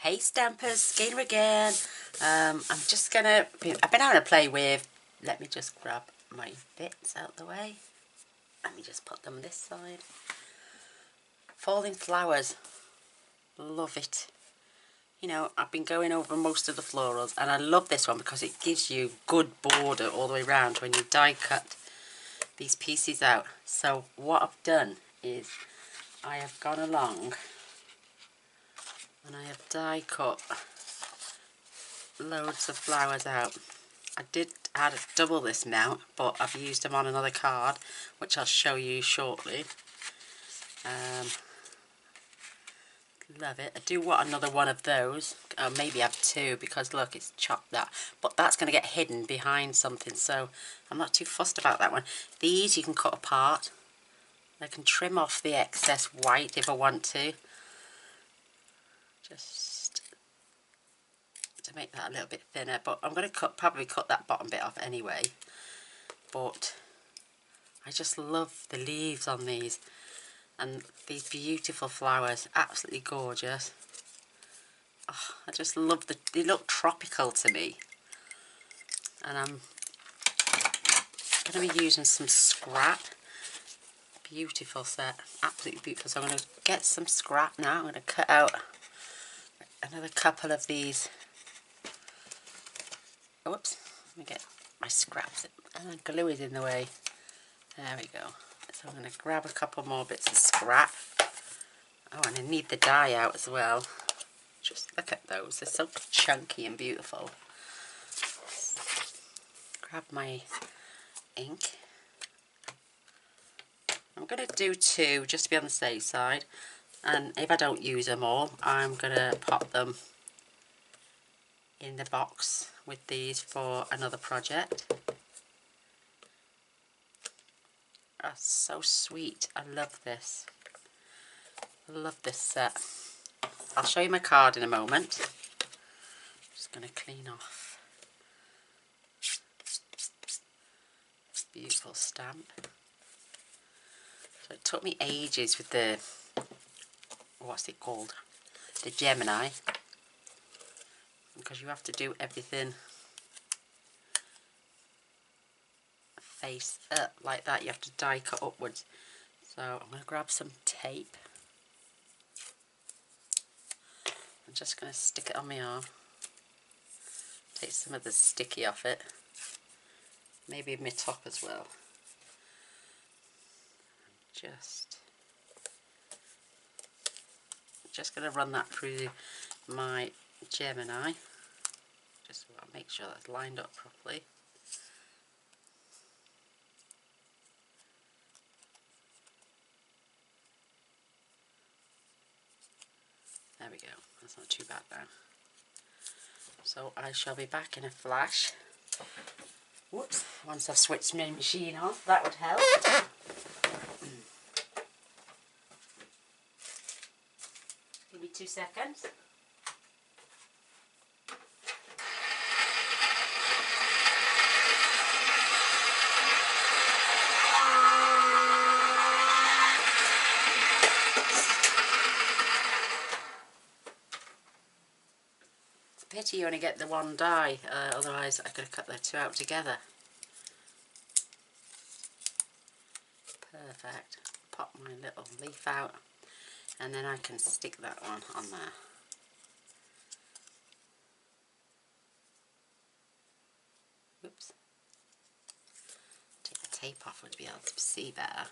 Hey Stampers, Gaynor again. I'm just gonna, I've been having a play with, let me just grab my bits out the way. Let me just put them this side. Falling flowers, love it. You know, I've been going over most of the florals and I love this one because it gives you good border all the way around when you die cut these pieces out. So what I've done is I have gone along and I have die cut loads of flowers out. I did add double this amount, but I've used them on another card, which I'll show you shortly. Love it. I do want another one of those. Maybe have two because look, it's chopped that. But that's going to get hidden behind something, so I'm not too fussed about that one. These you can cut apart. I can trim off the excess white if I want to. Just to make that a little bit thinner, but I'm going to probably cut that bottom bit off anyway. But I just love the leaves on these and these beautiful flowers, absolutely gorgeous. Oh, I just love they look tropical to me. And I'm going to be using some scrap. Beautiful set, absolutely beautiful. So I'm going to get some scrap now. I'm going to cut out another couple of these. Whoops, let me get my scraps. Glue is in the way. There we go. So I'm going to grab a couple more bits of scrap. Oh, and I need the dye out as well. Just look at those. They're so chunky and beautiful. Grab my ink. I'm going to do two just to be on the safe side. And if I don't use them all, I'm going to pop them in the box with these for another project. Oh, so sweet. I love this. I love this set. I'll show you my card in a moment. Just going to clean off. Beautiful stamp. So it took me ages with the, what's it called? The Gemini. Because you have to do everything face up like that. You have to die cut upwards. So I'm going to grab some tape. I'm just going to stick it on my arm. Take some of the sticky off it. Maybe my top as well. Just going to run that through my Gemini. Just want to make sure that's lined up properly. There we go. That's not too bad now. So I shall be back in a flash. Whoops. Once I've switched my machine on, that would help. Give me 2 seconds. Pity you only get the one die, otherwise I could have cut the two out together. Perfect. Pop my little leaf out and then I can stick that one on there. Oops. Take the tape off to be able to see better.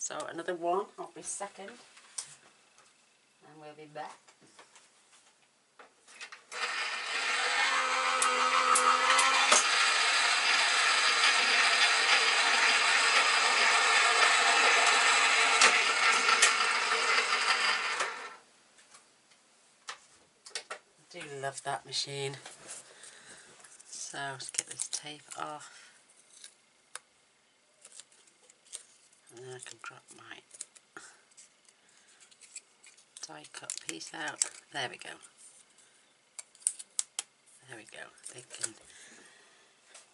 So another one, I'll be second, and we'll be back. I do love that machine. So let's get this tape off. And then I can drop my die cut piece out. There we go. There we go. They can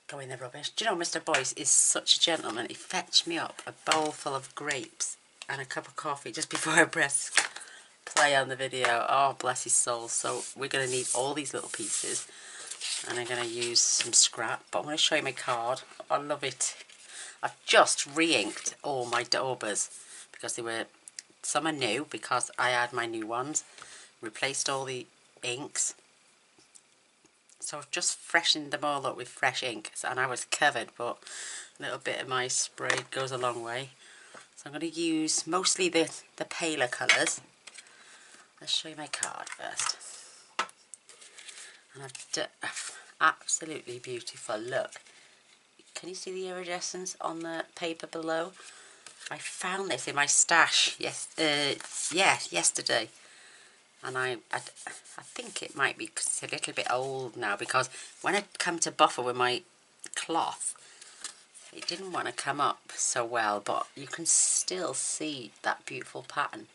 go in the rubbish. Do you know, Mr. Boyce is such a gentleman. He fetched me up a bowl full of grapes and a cup of coffee just before I press play on the video. Oh, bless his soul. So we're going to need all these little pieces, and I'm going to use some scrap, but I'm going to show you my card. I love it. I've just re-inked all my daubers because they were, some are new because I had my new ones, replaced all the inks. So I've just freshened them all up with fresh ink, and I was covered, but a little bit of my spray goes a long way. So I'm going to use mostly the paler colours. Let's show you my card first. And I've absolutely beautiful. Look, can you see the iridescence on the paper below? I found this in my stash yesterday, and I think it might be because it's a little bit old now, because when I come to buffer with my cloth, it didn't want to come up so well, but you can still see that beautiful pattern.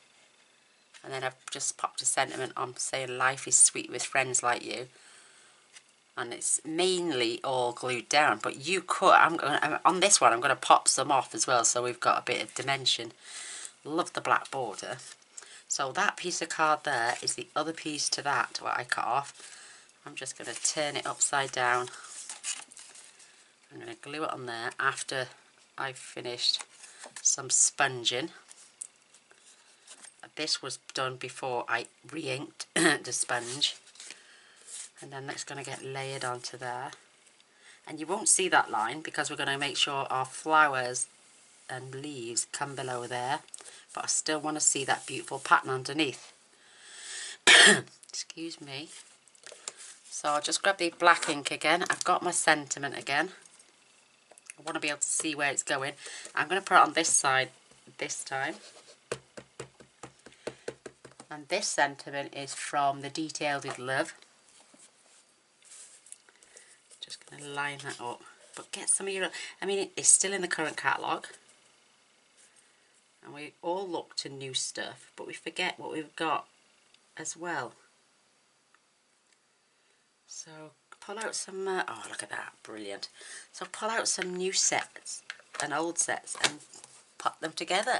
And then I've just popped a sentiment on saying life is sweet with friends like you. And it's mainly all glued down, but you could, on this one I'm going to pop some off as well, so we've got a bit of dimension. Love the black border. So that piece of card there is the other piece to that, what I cut off. I'm just going to turn it upside down. I'm going to glue it on there after I've finished some sponging. This was done before I re-inked the sponge. And then that's going to get layered onto there. And you won't see that line because we're going to make sure our flowers and leaves come below there. But I still want to see that beautiful pattern underneath. Excuse me. So I'll just grab the black ink again. I've got my sentiment again. I want to be able to see where it's going. I'm going to put it on this side this time. And this sentiment is from the Detailed with Love. Just going to line that up. But get some of your... I mean, it's still in the current catalogue. And we all look to new stuff, but we forget what we've got as well. So pull out some... oh, look at that. Brilliant. So pull out some new sets and old sets and put them together.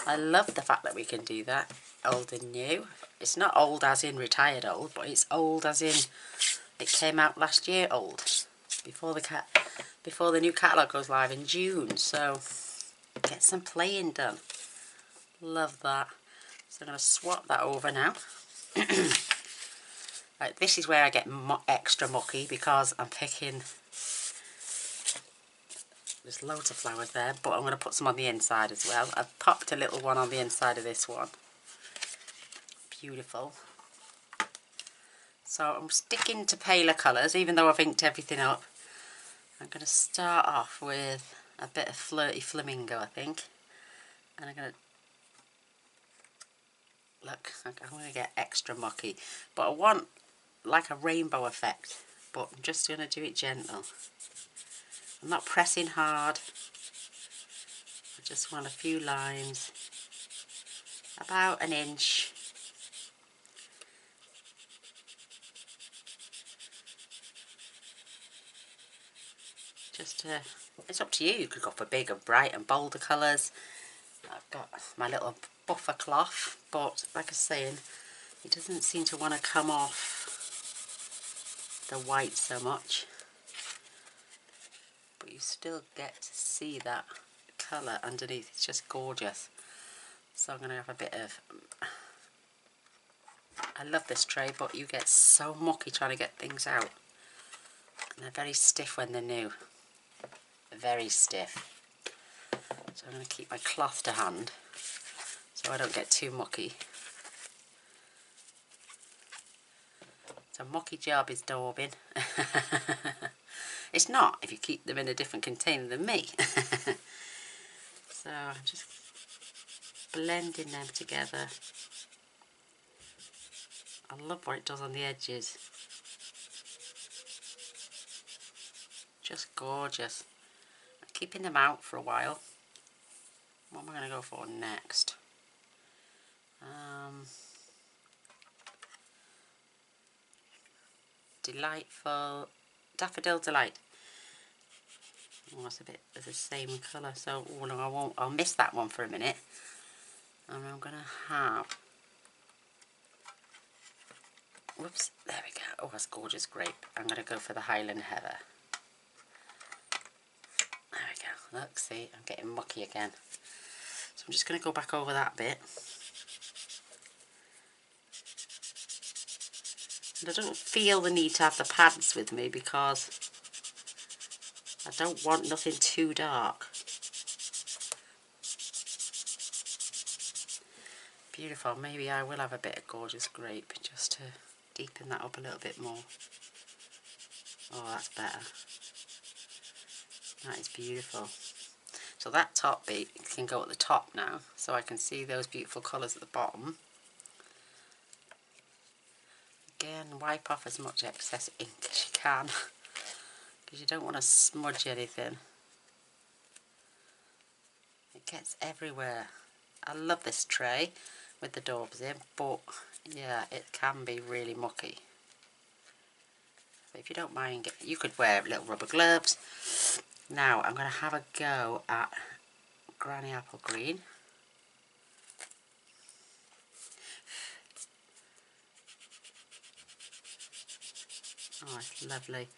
I love the fact that we can do that. Old and new. It's not old as in retired old, but it's old as in it came out last year old, before the new catalogue goes live in June. So get some playing done. Love that. So I'm going to swap that over now. Right, this is where I get extra mucky because I'm picking... There's loads of flowers there, but I'm going to put some on the inside as well. I've popped a little one on the inside of this one. Beautiful. So I'm sticking to paler colours, even though I've inked everything up. I'm going to start off with a bit of Flirty Flamingo, I think. And I'm going to... Look, I'm going to get extra mucky. But I want like a rainbow effect. But I'm just going to do it gentle. I'm not pressing hard. I just want a few lines. About an inch. It's up to you. You could go for big and bright and bolder colours. I've got my little buffer cloth, but like I was saying, it doesn't seem to want to come off the white so much. But you still get to see that colour underneath. It's just gorgeous. So I'm going to have a bit of... I love this tray, but you get so mucky trying to get things out. And they're very stiff when they're new. Very stiff. So I'm going to keep my cloth to hand so I don't get too mucky. So mucky job is daubing. It's not if you keep them in a different container than me. So I'm just blending them together. I love what it does on the edges. Just gorgeous. Keeping them out for a while. What am I going to go for next? Delightful Daffodil Delight. Oh, it's a bit of the same colour, so oh no, I won't. I'll miss that one for a minute. And I'm gonna have. Whoops, there we go. Oh, that's gorgeous grape. I'm gonna go for the Highland Heather. There we go. Look, see, I'm getting mucky again. So I'm just gonna go back over that bit. And I don't feel the need to have the pads with me because I don't want nothing too dark. Beautiful. Maybe I will have a bit of gorgeous grape just to deepen that up a little bit more. Oh, that's better. That is beautiful. So that top bit can go at the top now, so I can see those beautiful colours at the bottom. Again, wipe off as much excess ink as you can, because you don't want to smudge anything. It gets everywhere. I love this tray with the daubs in, but yeah, it can be really mucky. But if you don't mind, you could wear little rubber gloves. Now I'm going to have a go at Granny Apple Green. Oh, it's lovely.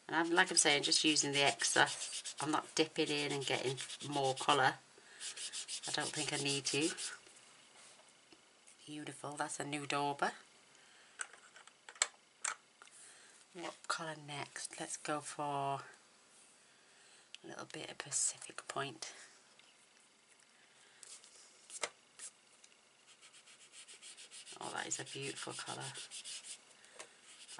And like I'm saying, just using the excess. I'm not dipping in and getting more colour. I don't think I need to. Beautiful, that's a new dauber. What colour next? Let's go for a little bit of Pacific Point. Oh, that is a beautiful colour.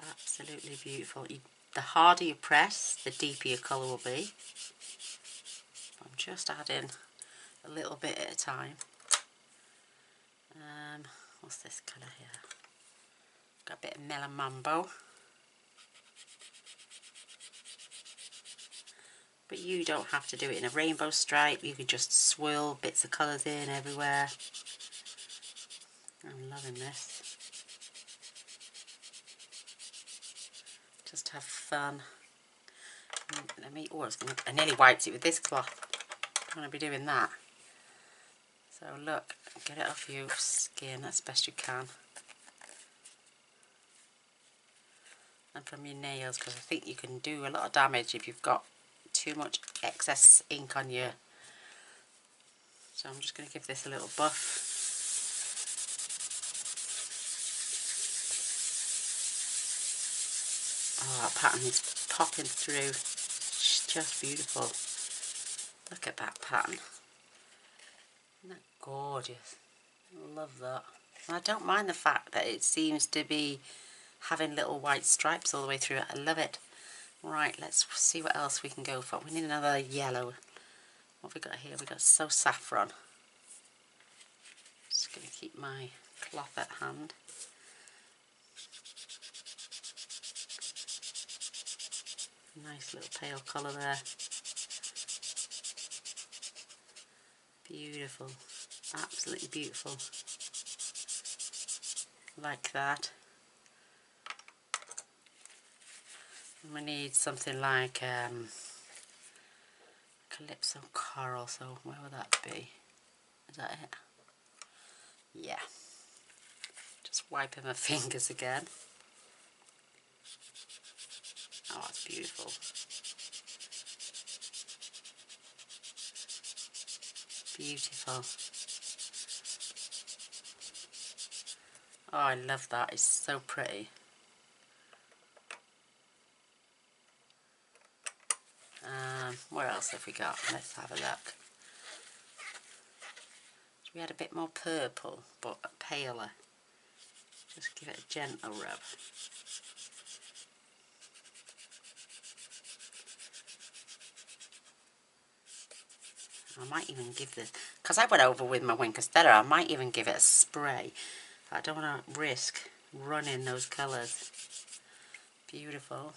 Absolutely beautiful. The harder you press, the deeper your colour will be. I'm just adding a little bit at a time. What's this colour here? Got a bit of Melon Mambo. But you don't have to do it in a rainbow stripe. You can just swirl bits of colours in everywhere. I'm loving this. Just have fun. I nearly wiped it with this cloth. I'm going to be doing that. So look, get it off your skin as best you can. And from your nails, because I think you can do a lot of damage if you've got too much excess ink on you. So I'm just going to give this a little buff. Oh, that pattern is popping through. It's just beautiful. Look at that pattern. Isn't that gorgeous? I love that. And I don't mind the fact that it seems to be having little white stripes all the way through it. I love it. Right, let's see what else we can go for. We need another yellow. What have we got here? We've got So Saffron. Just going to keep my cloth at hand. Nice little pale colour there. Beautiful. Absolutely beautiful. Like that. And we need something like Calypso Coral, so where would that be? Is that it? Yeah. Just wiping my fingers again. Oh, it's beautiful. Beautiful. Oh, I love that. It's so pretty. What else have we got? Let's have a look. We had a bit more purple, but paler. Just give it a gentle rub. I might even give this, because I went over with my Wink Stella, I might even give it a spray. I don't want to risk running those colours. Beautiful.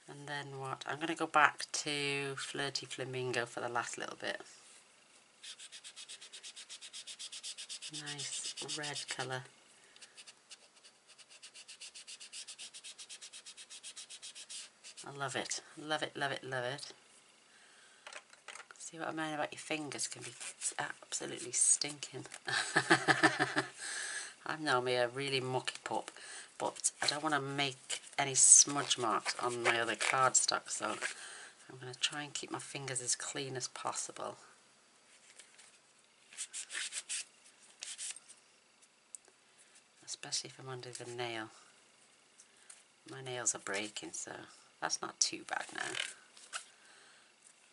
And then what? I'm going to go back to Flirty Flamingo for the last little bit. Nice red colour. I love it. Love it, love it, love it. See what I mean about your fingers can be absolutely stinking. I'm normally a really mucky pup, but I don't want to make any smudge marks on my other cardstock, so I'm going to try and keep my fingers as clean as possible. Especially if I'm under the nail. My nails are breaking, so that's not too bad now.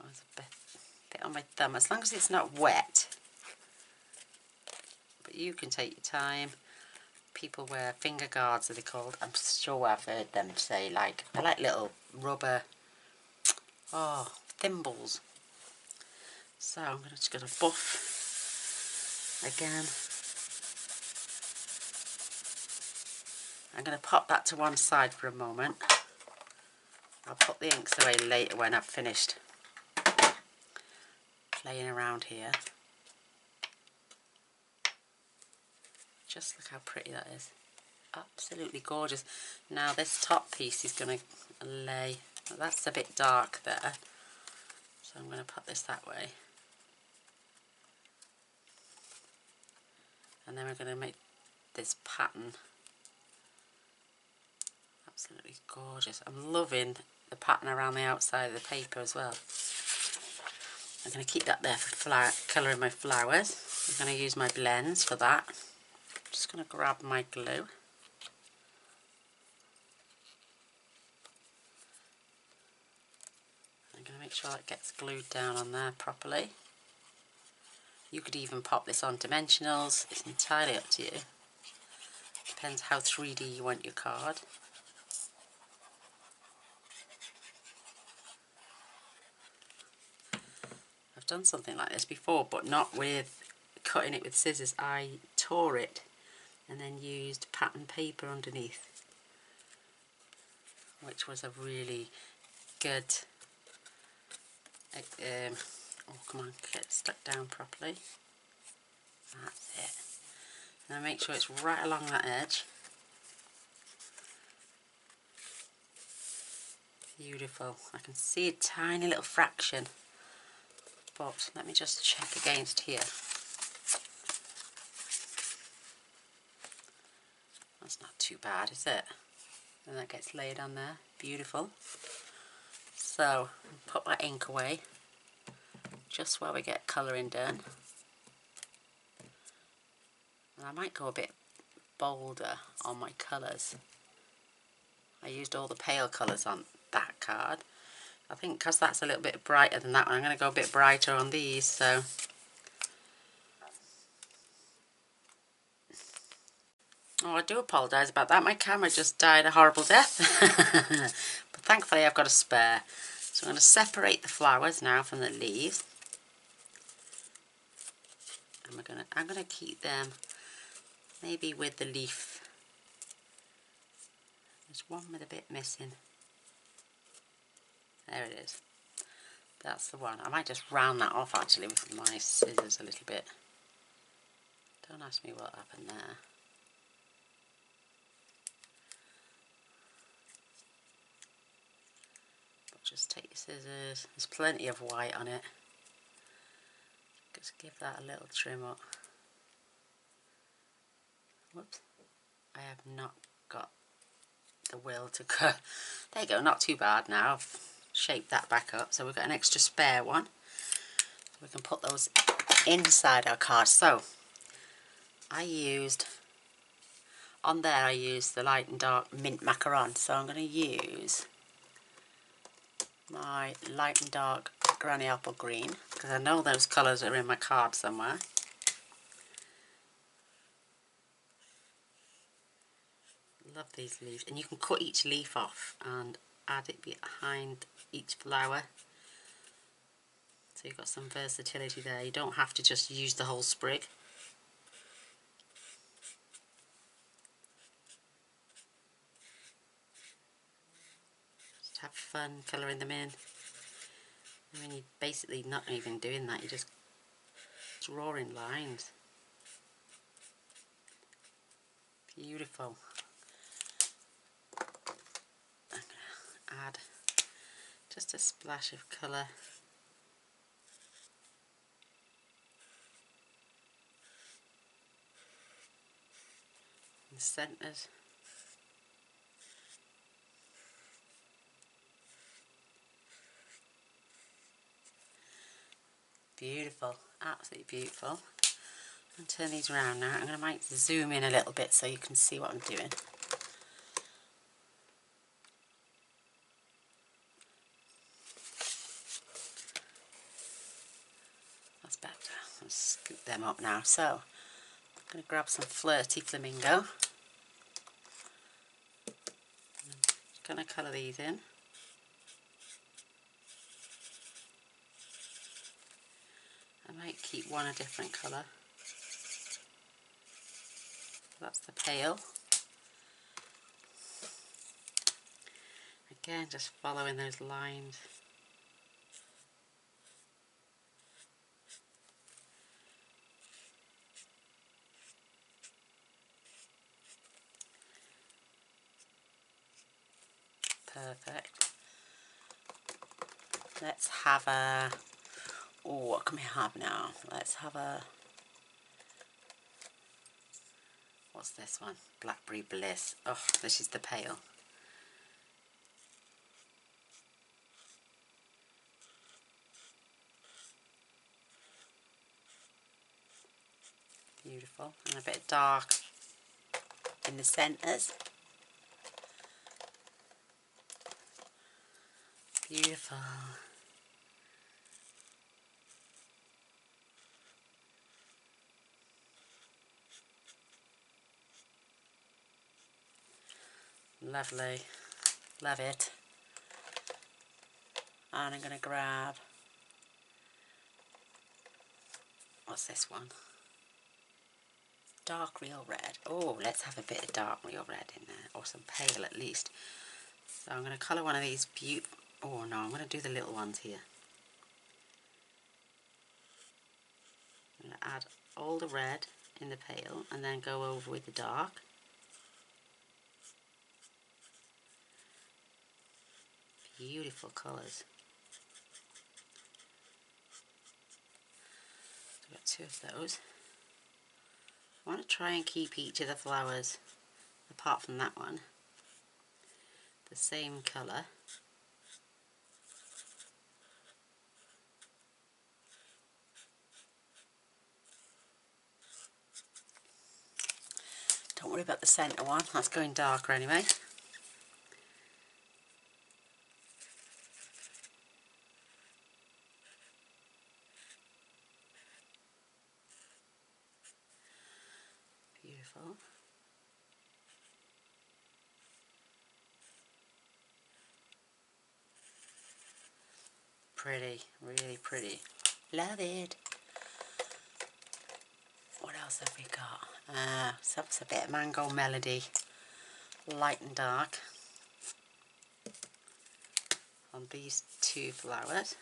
There's a bit on my thumb, as long as it's not wet. But you can take your time. People wear finger guards, are they called? I'm sure I've heard them say, like, they're like little rubber, thimbles. So I'm just going to buff again. I'm going to pop that to one side for a moment. I'll put the inks away later when I've finished playing around here. Just look how pretty that is. Absolutely gorgeous. Now this top piece is going to lay, well, that's a bit dark there, so I'm going to put this that way. And then we're going to make this pattern. Absolutely gorgeous. I'm loving the pattern around the outside of the paper as well. I'm going to keep that there for colouring my flowers. I'm going to use my blends for that. I'm just going to grab my glue. I'm going to make sure it gets glued down on there properly. You could even pop this on dimensionals. It's entirely up to you. Depends how 3D you want your card. I've done something like this before, but not with cutting it with scissors. I tore it and then used pattern paper underneath, which was a really good, oh come on, get it stuck down properly. That's it. Now make sure it's right along that edge. Beautiful. I can see a tiny little fraction, but let me just check against here. That's not too bad, is it? And that gets laid on there. Beautiful. So, put my ink away just while we get colouring done. And I might go a bit bolder on my colours. I used all the pale colours on that card. I think because that's a little bit brighter than that one, I'm going to go a bit brighter on these. So, oh, I do apologise about that. My camera just died a horrible death. But thankfully I've got a spare. So I'm going to separate the flowers now from the leaves. And I'm going to keep them maybe with the leaf. There's one with a bit missing. There it is. That's the one. I might just round that off actually with my scissors a little bit. Don't ask me what happened there. But just take your scissors. There's plenty of white on it. Just give that a little trim up. Whoops. I have not got the will to cut. There you go, not too bad now. I've shaped that back up. So we've got an extra spare one. We can put those inside our card. So I used, on there I used the light and dark mint macaron. So I'm going to use my light and dark granny apple green, because I know those colours are in my card somewhere. Love these leaves, and you can cut each leaf off and add it behind each flower, so you've got some versatility there. You don't have to just use the whole sprig. Just have fun colouring them in. I mean, you're basically not even doing that, you're just drawing lines. Beautiful. I'm going to add Just a splash of colour. In the centres. Beautiful, absolutely beautiful. And turn these around now. I'm going to might zoom in a little bit so you can see what I'm doing. That's better. I'll scoop them up now. So I'm going to grab some Flirty Flamingo. I'm going to colour these in. I might keep one a different colour. That's the pale. Again, just following those lines. Perfect. Let's have a... Oh, what can we have now? Let's have a... What's this one? Blackberry Bliss. Oh, this is the pale. Beautiful. And a bit of dark in the centres. Beautiful. Lovely. Love it. And I'm going to grab... What's this one? Dark Real Red. Oh, let's have a bit of dark Real Red in there. Or some pale at least. So I'm going to colour one of these beautiful... Oh no, I'm going to do the little ones here. I'm going to add all the red in the pale and then go over with the dark. Beautiful colours. So I've got two of those. I want to try and keep each of the flowers, apart from that one, the same colour. Don't worry about the centre one, that's going darker anyway. Beautiful. Pretty, really pretty. Love it. What else have we got? So that's a bit of Mango Melody, light and dark, on these two flowers.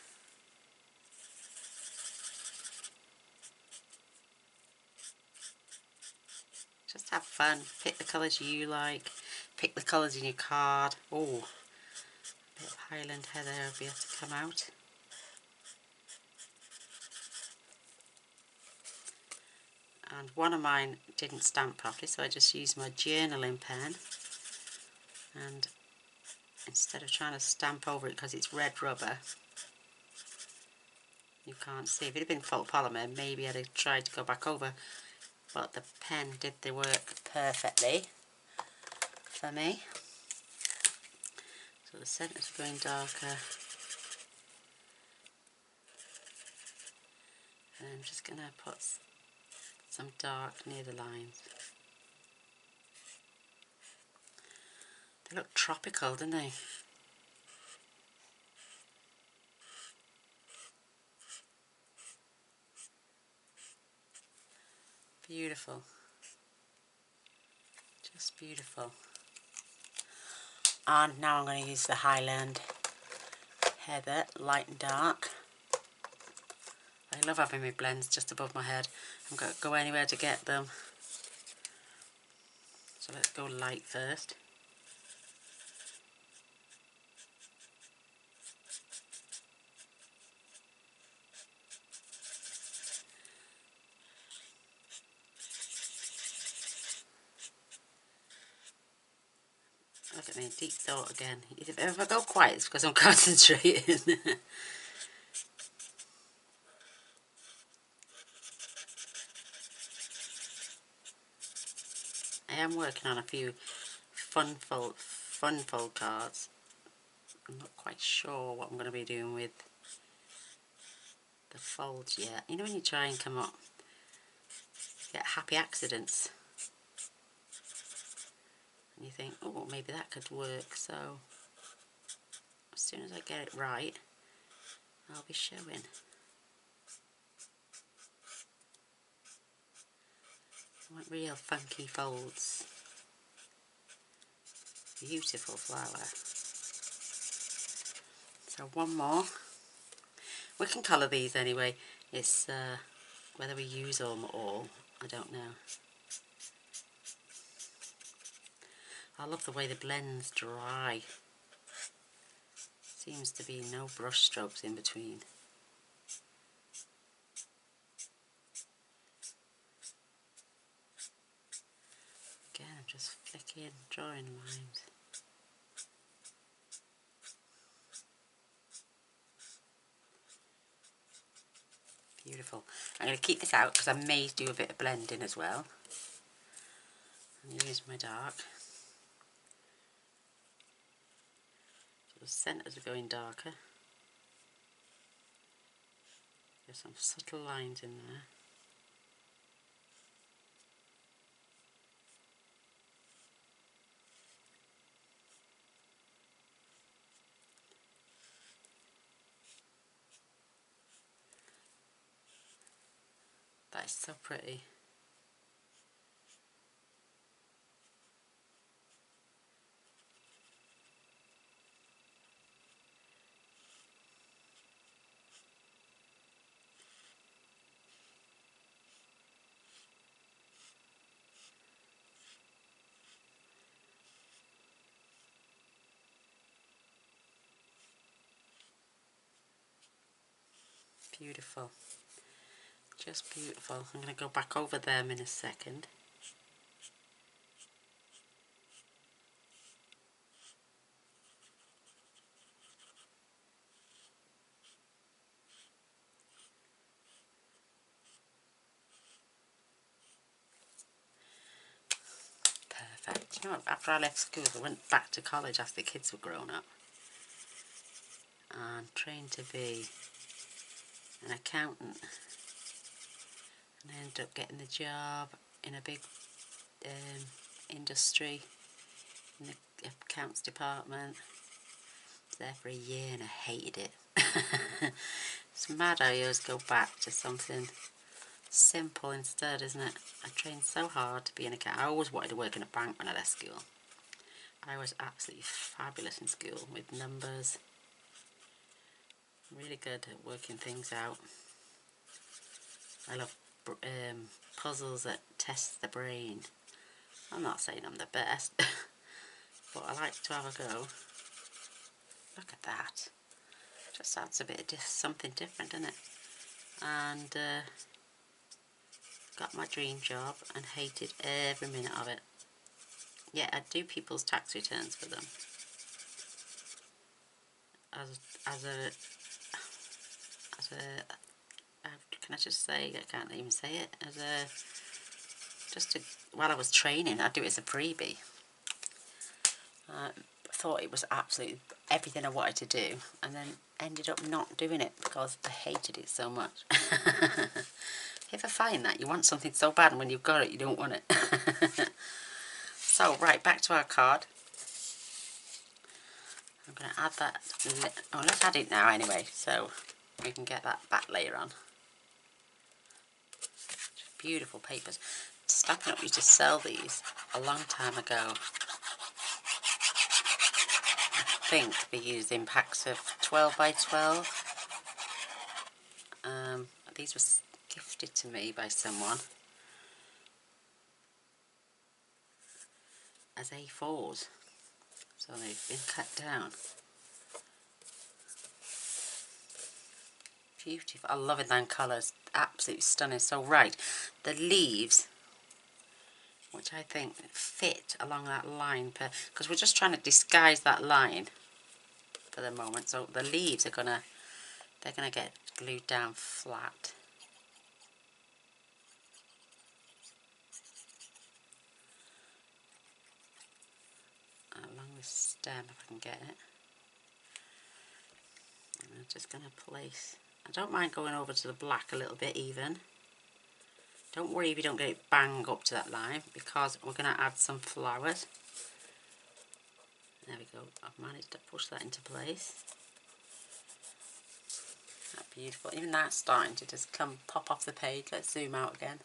Just have fun, pick the colours you like, pick the colours in your card. Oh, a bit of Highland Heather will be able to come out. And one of mine didn't stamp properly, so I just used my journaling pen, and instead of trying to stamp over it because it's red rubber, you can't see. If it had been photopolymer, maybe I'd have tried to go back over, but the pen did the work perfectly for me. So the centre's going darker, and I'm just going to put some dark near the lines. They look tropical, don't they? Beautiful. Just beautiful. And now I'm going to use the Highland Heather, light and dark. I love having my blends just above my head. I'm going to go anywhere to get them. So let's go light first. at me, deep thought again. If I go quiet, it's because I'm concentrating. I am working on a few fun fold cards. I'm not quite sure what I'm going to be doing with the folds yet. You know when you try and come up, get happy accidents. And you think, oh, maybe that could work. So as soon as I get it right, I'll be showing. I want real funky folds. Beautiful flower. So one more. We can colour these anyway. It's whether we use them all, I don't know. I love the way the blends dry. Seems to be no brush strokes in between. Again, I'm just flicking, drawing lines. Beautiful. I'm going to keep this out because I may do a bit of blending as well. And use my dark. So the centres are going darker. There's some subtle lines in there. That is so pretty. Beautiful. Just beautiful. I'm going to go back over them in a second. Perfect. You know what, after I left school, I went back to college after the kids were grown up and trained to be an accountant, and I ended up getting the job in a big industry in the accounts department. I was there for a year and I hated it. It's mad how you always go back to something simple instead, isn't it? I trained so hard to be an accountant. I always wanted to work in a bank when I left school. I was absolutely fabulous in school with numbers. Really good at working things out. I love puzzles that test the brain. I'm not saying I'm the best, but I like to have a go. Look at that. Just adds a bit of something different, doesn't it? And got my dream job and hated every minute of it. Yeah, I do people's tax returns for them. Can I just say, I can't even say it, while I was training, I'd do it as a freebie. Thought it was absolutely everything I wanted to do, and then ended up not doing it because I hated it so much. You ever find that? You want something so bad and when you've got it, you don't want it. So, right, back to our card. I'm going to add that. Oh, let's add it now anyway, so we can get that back later on. Beautiful papers. Stampin' Up used to sell these a long time ago. I think they used in packs of 12 by 12. These were gifted to me by someone as A4s, so they've been cut down. Beautiful. I love it, them colours, absolutely stunning. So right, the leaves which I think fit along that line, because we're just trying to disguise that line for the moment. So the leaves are they're gonna get glued down flat. Along the stem, if I can get it. And I'm just gonna place. I don't mind going over to the black a little bit even. Don't worry if you don't get it bang up to that line, because we're going to add some flowers. There we go. I've managed to push that into place. That's beautiful. Even that's starting to just pop off the page. Let's zoom out again.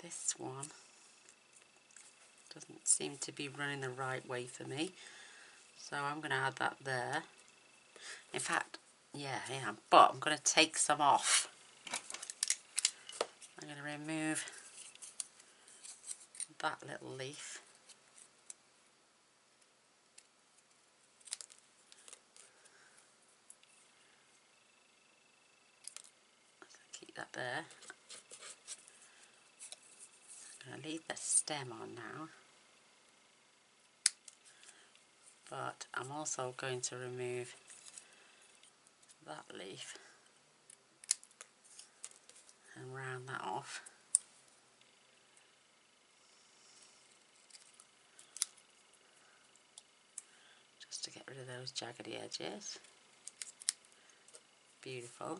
This one doesn't seem to be running the right way for me, so I'm going to add that there. In fact, yeah, I am, but I'm going to take some off. I'm going to remove that little leaf. Keep that there. I'm going to leave the stem on now, but I'm also going to remove that leaf and round that off. Just to get rid of those jaggedy edges. Beautiful.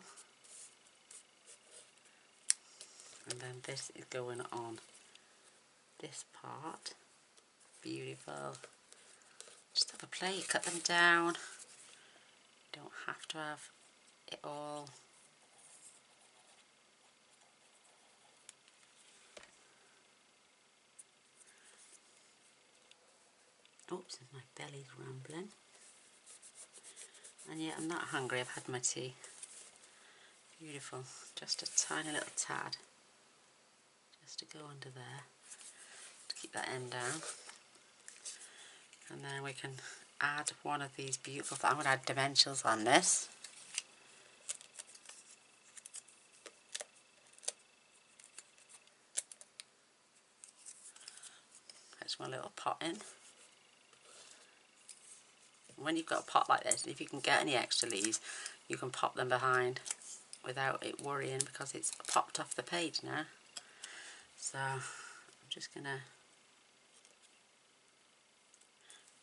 And then this is going on this part. Beautiful. Just have a play, cut them down. You don't have to have it all. Oops, my belly's rumbling. And yet I'm not hungry, I've had my tea. Beautiful. Just a tiny little tad. Just to go under there. To keep that end down. And then we can add one of these beautiful, I'm going to add dimensionals on this. Put my little pot in. When you've got a pot like this, if you can get any extra leaves, you can pop them behind without it worrying, because it's popped off the page now. So I'm just going to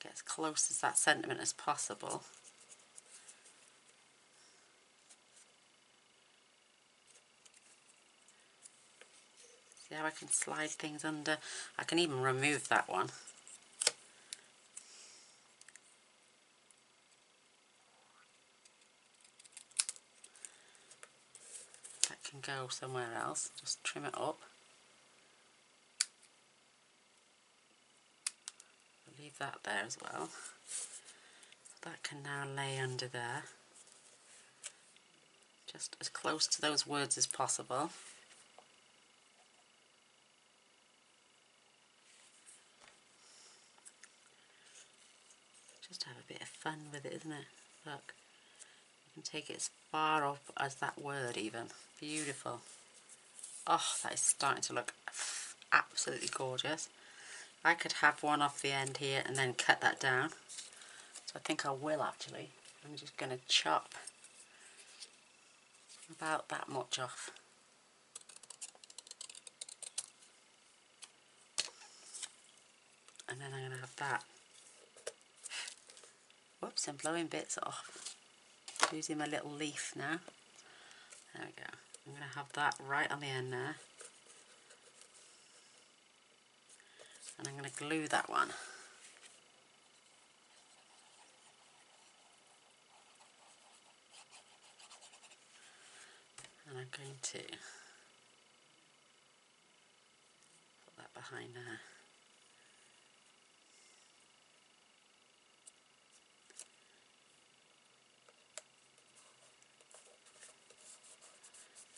get as close as that sentiment as possible. See how I can slide things under? I can even remove that one. That can go somewhere else. Just trim it up. I'll leave that there as well. That can now lay under there. Just as close to those words as possible. Just have a bit of fun with it, isn't it? Look, you can take it as far up as that word even. Beautiful. Oh, that is starting to look absolutely gorgeous. I could have one off the end here and then cut that down. So I think I will actually. I'm just going to chop about that much off. And then I'm going to have that. Whoops, I'm blowing bits off. Losing my little leaf now. There we go. I'm going to have that right on the end there. And I'm going to glue that one. And I'm going to put that behind there.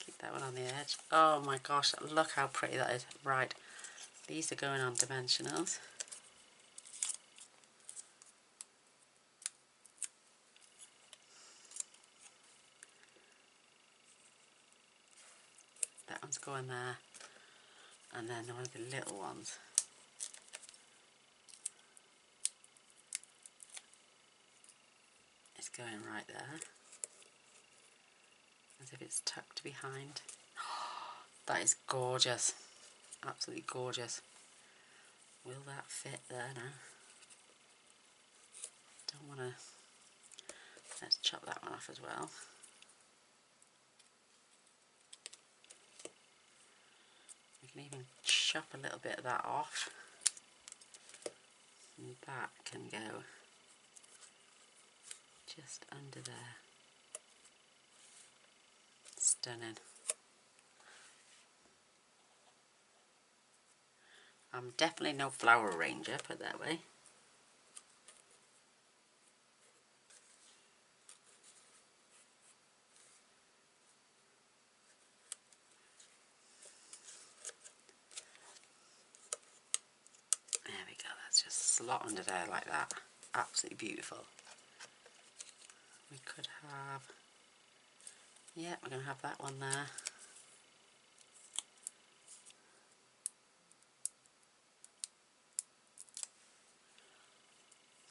Keep that one on the edge. Oh my gosh, look how pretty that is. Right, these are going on dimensionals. That white ones go in there, and then one of the little ones is going right there, as if it's tucked behind. That is gorgeous, absolutely gorgeous. Will that fit there now? Don't want to, let's chop that one off as well. We can even chop a little bit of that off, and that can go just under there. Stunning. I'm definitely no flower arranger, put it that way. There we go, that's just slot under there like that. Absolutely beautiful. We could have, yeah, we're going to have that one there.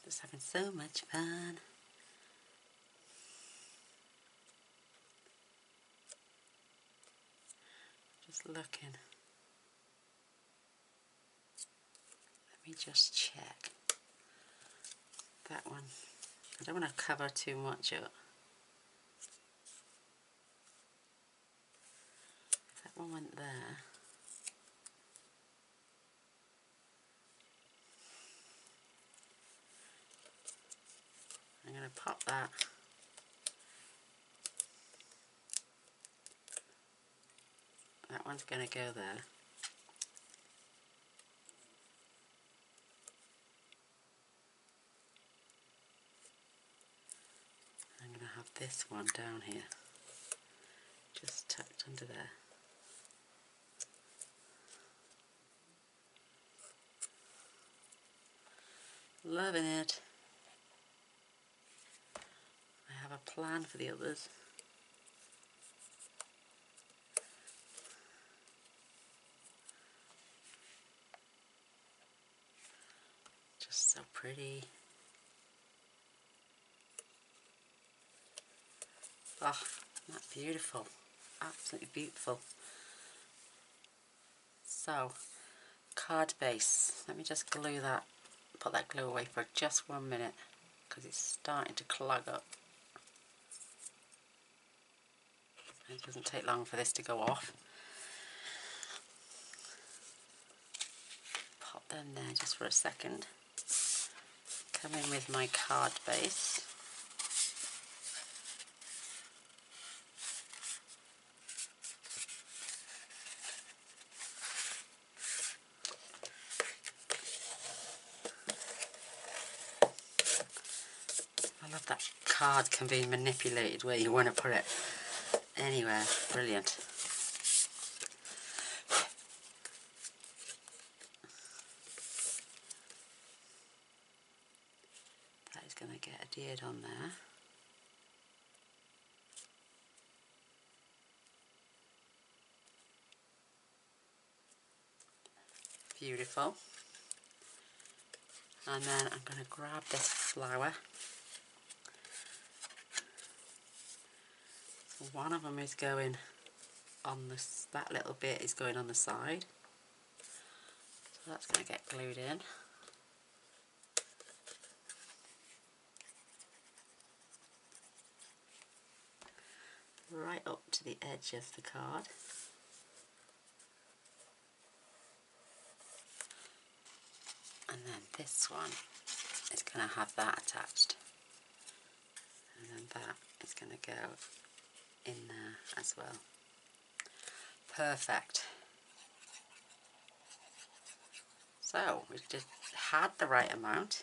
Just having so much fun. Just looking. Let me just check. That one, I don't want to cover too much up. That one went there. I'm going to pop that. That one's going to go there. I'm going to have this one down here, just tucked under there. Loving it. I have a plan for the others. Just so pretty. Oh, isn't that beautiful? Absolutely beautiful. So, card base. Let me just glue that, put that glue away for just 1 minute because it's starting to clog up. It doesn't take long for this to go off. Pop them there just for a second. Come in with my card base. I love that card can be manipulated where you want to put it. Anywhere, brilliant. That is going to get adhered on there. Beautiful. And then I'm going to grab this flower. So one of them is going on this, that little bit is going on the side. So that's going to get glued in. Right up to the edge of the card. And then this one is going to have that attached. And then that is going to go in there as well. Perfect. So we've just had the right amount.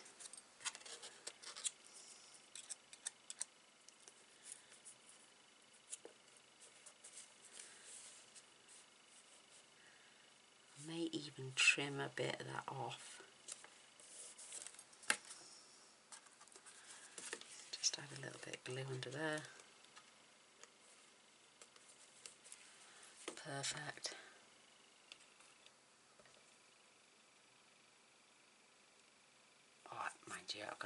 I may even trim a bit of that off. Just add a little bit of glue under there. Perfect. Oh, mind you, I'm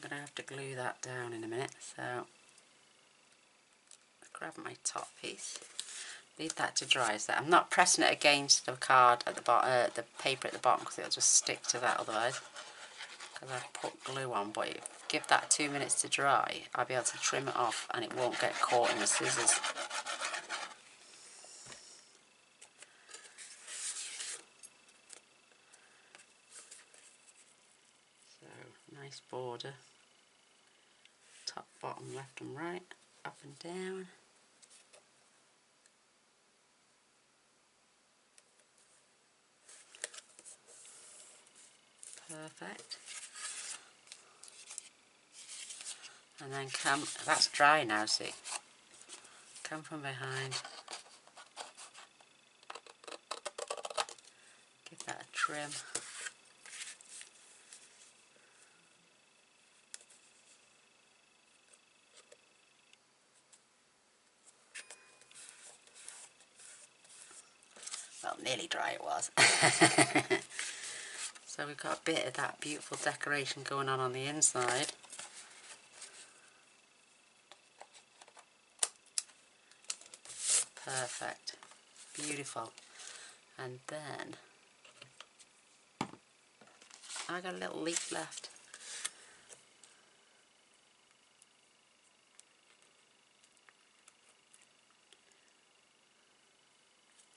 going to have to glue that down in a minute, so grab my top piece, leave that to dry. So I'm not pressing it against the card at the bottom, the paper at the bottom, because it'll just stick to that otherwise, because I've put glue on. But give that 2 minutes to dry, I'll be able to trim it off and it won't get caught in the scissors. So nice border, top, bottom, left and right, up and down. Perfect. And then that's dry now, see, come from behind, give that a trim. Well, nearly dry it was. So we've got a bit of that beautiful decoration going on the inside. Perfect. Beautiful. And then I got a little leaf left.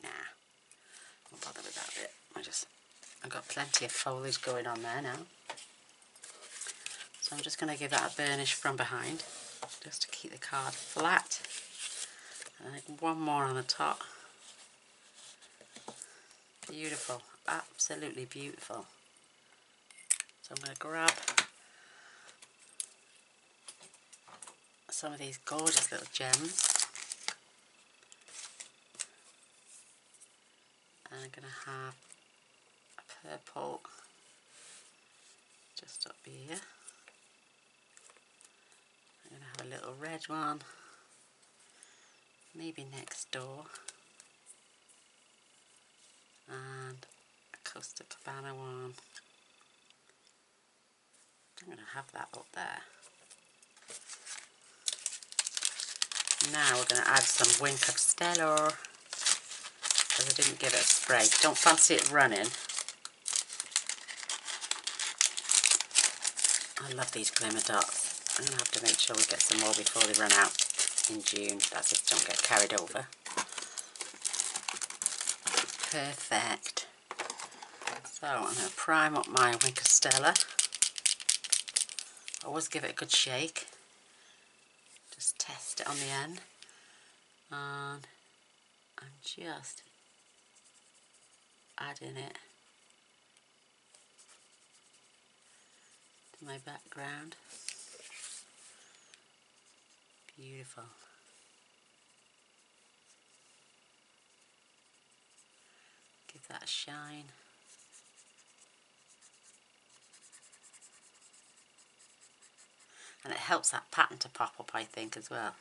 Nah, I won't bother with that bit. I've got plenty of foliage going on there now. So I'm just going to give that a burnish from behind, just to keep the card flat. And then one more on the top. Beautiful, absolutely beautiful. So I'm going to grab some of these gorgeous little gems. And I'm going to have a purple just up here. I'm going to have a little red one, maybe next door, and a Costa Cabana one. I'm going to have that up there. Now we're going to add some Wink of Stellar, because I didn't give it a spray. Don't fancy it running. I love these glimmer dots. I'm going to have to make sure we get some more before they run out in June. That's it, don't get carried over. Perfect. So I'm going to prime up my Wink of Stellar. Always give it a good shake. Just test it on the end. And I'm just adding it to my background. Beautiful. Give that a shine. And it helps that pattern to pop up, I think, as well.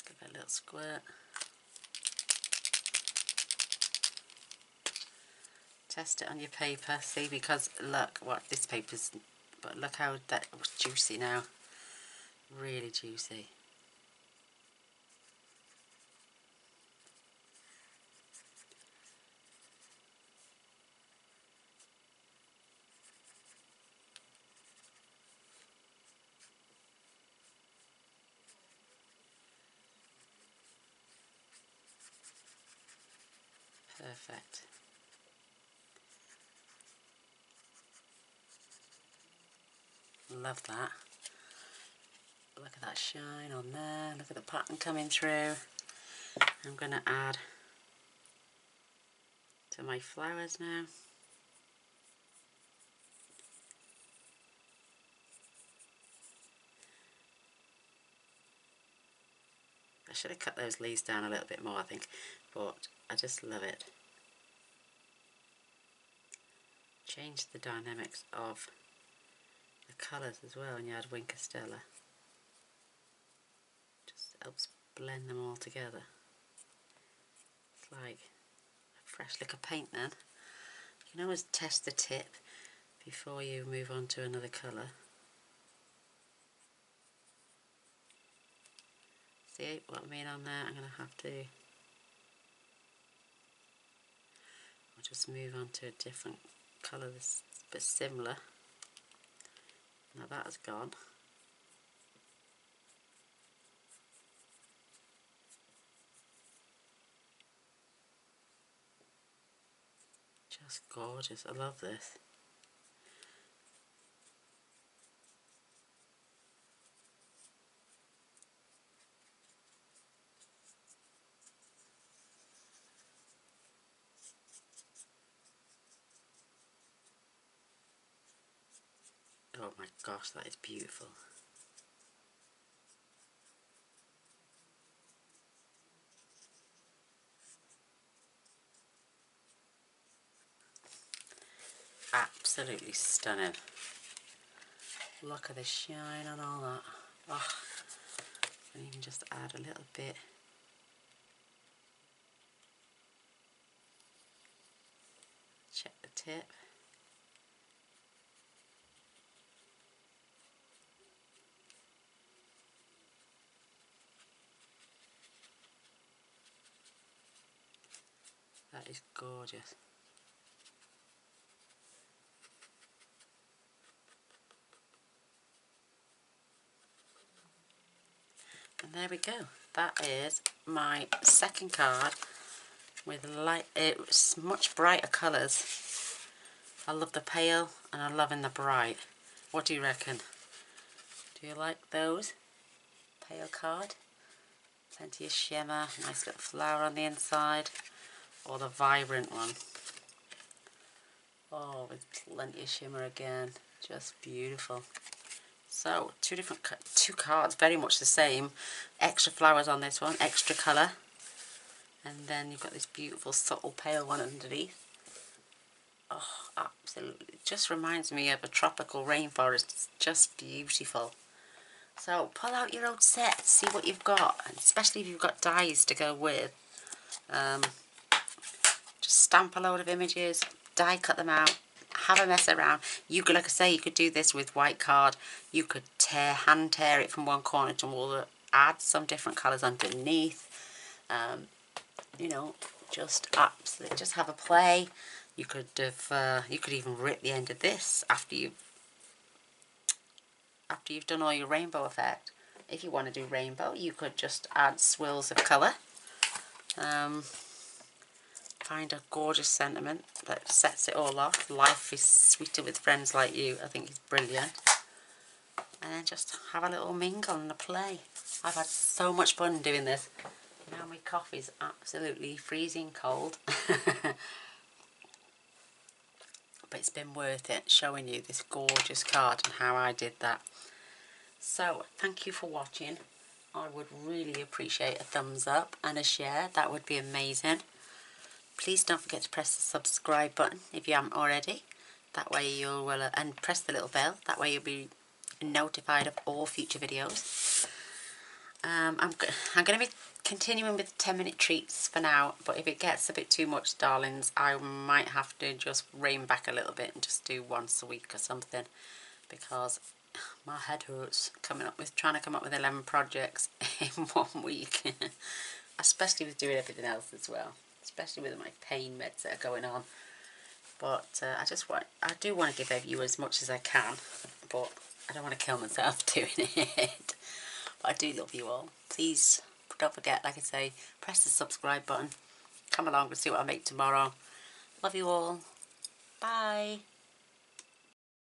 Give it a little squirt. Test it on your paper, see, because look what this paper's, but look how that was juicy now. Really juicy. Perfect. Love that. Look at that shine on there. Look at the pattern coming through. I'm going to add to my flowers now. I should have cut those leaves down a little bit more, I think, but I just love it. change the dynamics of the colours as well when you add Winker Stella. Just helps blend them all together. It's like a fresh lick of paint then. You can always test the tip before you move on to another colour. See what I mean on there? I'm going to have to... I'll just move on to a different colour that's a bit similar. Now that has gone. Just gorgeous, I love this. Oh my gosh, that is beautiful. Absolutely stunning. Look at the shine on all that. Oh, and you can just add a little bit. Check the tip. That is gorgeous. And there we go. That is my second card with light. It's much brighter colours. I love the pale and I'm loving the bright. What do you reckon? Do you like those? Pale card. Plenty of shimmer. Nice little flower on the inside. Or the vibrant one. Oh, with plenty of shimmer again. Just beautiful. So, two cards, very much the same. Extra flowers on this one, extra colour. And then you've got this beautiful subtle pale one underneath. Oh, absolutely. It just reminds me of a tropical rainforest. It's just beautiful. So, pull out your old set, see what you've got. And especially if you've got dies to go with. Just stamp a load of images, die cut them out. Have a mess around. You could, like I say, you could do this with white card. You could hand tear it from one corner to another. Add some different colours underneath. You know, just absolutely, just have a play. You could have, you could even rip the end of this after you've done all your rainbow effect. If you want to do rainbow, you could just add swirls of colour. Find a gorgeous sentiment that sets it all off. Life is sweeter with friends like you. I think it's brilliant. And then just have a little mingle and a play. I've had so much fun doing this. Now my coffee's absolutely freezing cold. But it's been worth it showing you this gorgeous card and how I did that. So thank you for watching. I would really appreciate a thumbs up and a share. That would be amazing. Please don't forget to press the subscribe button if you haven't already. That way you'll, and press the little bell. That way you'll be notified of all future videos. I'm going to be continuing with 10-minute treats for now. But if it gets a bit too much, darlings, I might have to just rein back a little bit and just do once a week or something. Because my head hurts trying to come up with 11 projects in 1 week. Especially with doing everything else as well. Especially with my pain meds that are going on. But I do want to give you as much as I can, but I don't want to kill myself doing it. But I do love you all. Please don't forget, like I say, press the subscribe button. Come along and see what I make tomorrow. Love you all. Bye.